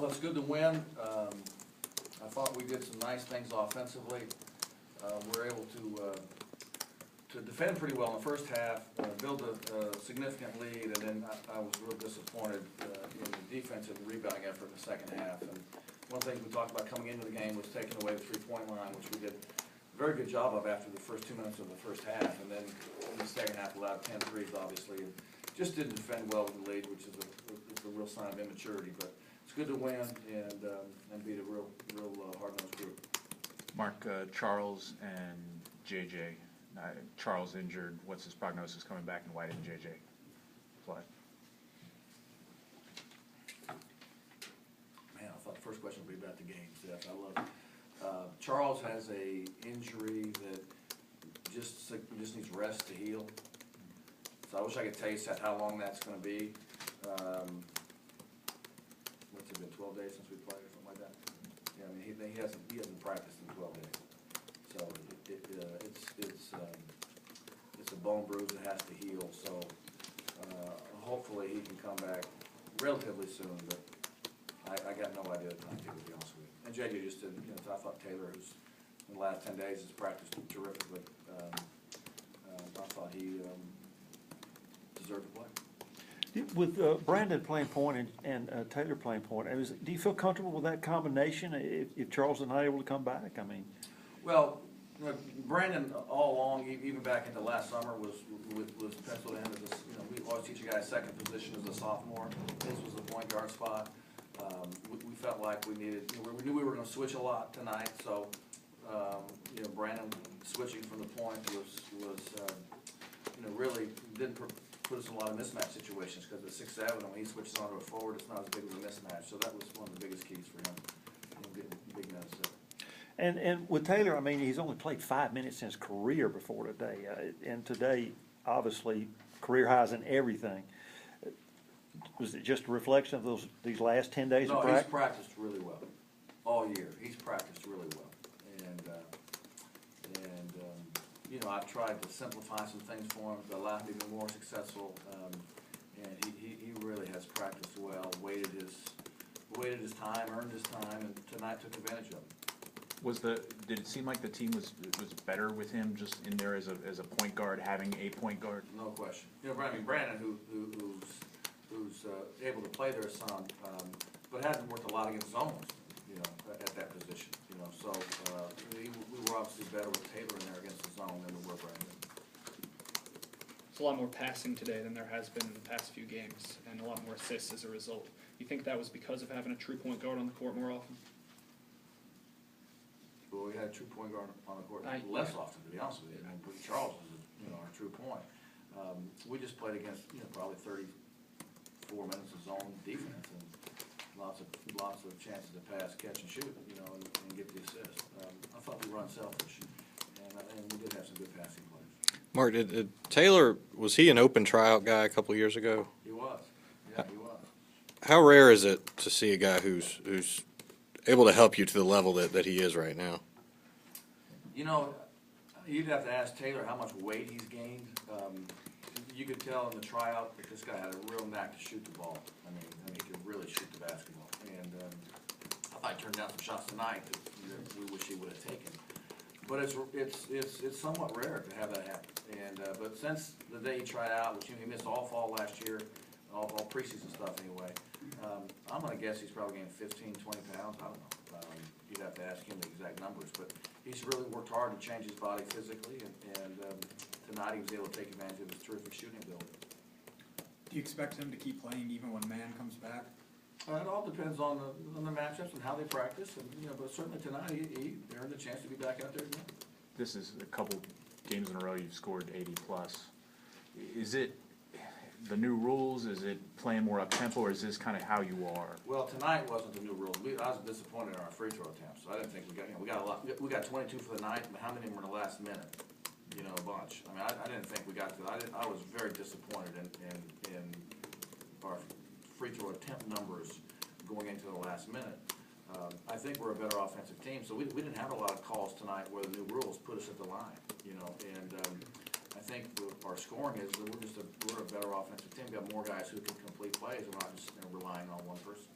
Well, it's good to win. I thought we did some nice things offensively. We were able to defend pretty well in the first half, build a significant lead, and then I was real disappointed in the defensive rebounding effort in the second half. And one thing we talked about coming into the game was taking away the three-point line, which we did a very good job of after the first 2 minutes of the first half. And then in the second half, allowed 10 threes, obviously, and just didn't defend well with the lead, which is a real sign of immaturity. But it's good to win and beat a real hard-nosed group. Mark, Charles and JJ. Charles injured. What's his prognosis coming back, and why didn't JJ play? Man, I thought the first question would be about the games. Yes, I love it. Charles has a injury that just needs rest to heal. So I wish I could tell you how long that's going to be. What's it been, 12 days since we played or something like that? Yeah, I mean, he hasn't practiced in 12 days. So it's a bone bruise that has to heal. So hopefully he can come back relatively soon. But I got no idea the timetable, to be honest with you. And JJ just did. I thought Taylor, who's in the last 10 days has practiced terrifically. I thought he deserved to play. With Brandon playing point and Taylor playing point, do you feel comfortable with that combination if Charles is not able to come back? I mean, well, Brandon all along, even back into last summer, was penciled in as we always teach a guy second position as a sophomore. His was the point guard spot. We felt like we needed. We knew we were going to switch a lot tonight, so Brandon switching from the point was really didn't put us in a lot of mismatch situations because at 6'7", when he switches onto a forward, it's not as big of a mismatch. So that was one of the biggest keys for him getting big minutes there. And with Taylor, I mean, he's only played 5 minutes in his career before today, and today, obviously, career highs in everything. Was it just a reflection of these last 10 days of practice? No, he's practiced really well all year. He's practiced really well, and I've tried to simplify some things for him to allow him to be more successful. And he really has practiced well, waited his time, earned his time, and tonight took advantage of it. Did it seem like the team was better with him just in there as a point guard, having a point guard? No question. Brandon, who's able to play there some, but hasn't worked a lot against zones, at that position. So we were obviously better with Taylor in there against the zone than we were Brandon. There's a lot more passing today than there has been in the past few games, and a lot more assists as a result. You think that was because of having a true point guard on the court more often? Well, we had a true point guard on the court less often, to be honest with you. Charles was, our true point. We just played against, probably 34 minutes of zone defense and lots of chances to pass, catch, and shoot, and get the assist. I thought we were unselfish, and we did have some good passing plays. Mark, Taylor, was he an open tryout guy a couple of years ago? He was. Yeah, he was. How rare is it to see a guy who's able to help you to the level that he is right now? You'd have to ask Taylor how much weight he's gained. You could tell in the tryout that this guy had a real knack to shoot the ball. I mean he could really shoot the basketball. And I thought he turned down some shots tonight that we wish he would have taken. But it's somewhat rare to have that happen. And but since the day he tried out, which he missed all fall last year, all preseason stuff anyway, I'm going to guess he's probably gained 15, 20 pounds. I don't know. You'd have to ask him the exact numbers. But he's really worked hard to change his body physically, and tonight he was able to take advantage of his terrific shooting ability. Do you expect him to keep playing even when Man comes back? It all depends on the matchups and how they practice, and but certainly tonight he earned the chance to be back out there tonight. This is a couple games in a row you've scored 80 plus. Is it the new rules? Is it playing more up tempo, or is this kind of how you are? Well, tonight wasn't the new rules. I was disappointed in our free throw attempts. So I didn't think we got a lot. We got 22 for the night, but how many were in the last minute? A bunch. I mean, I didn't think we got to that. I was very disappointed in our free throw attempt numbers going into the last minute. I think we're a better offensive team, so we didn't have a lot of calls tonight where the new rules put us at the line. And I think our scoring is that we're a better offensive team. We got more guys who can complete plays. We're not just relying on one person.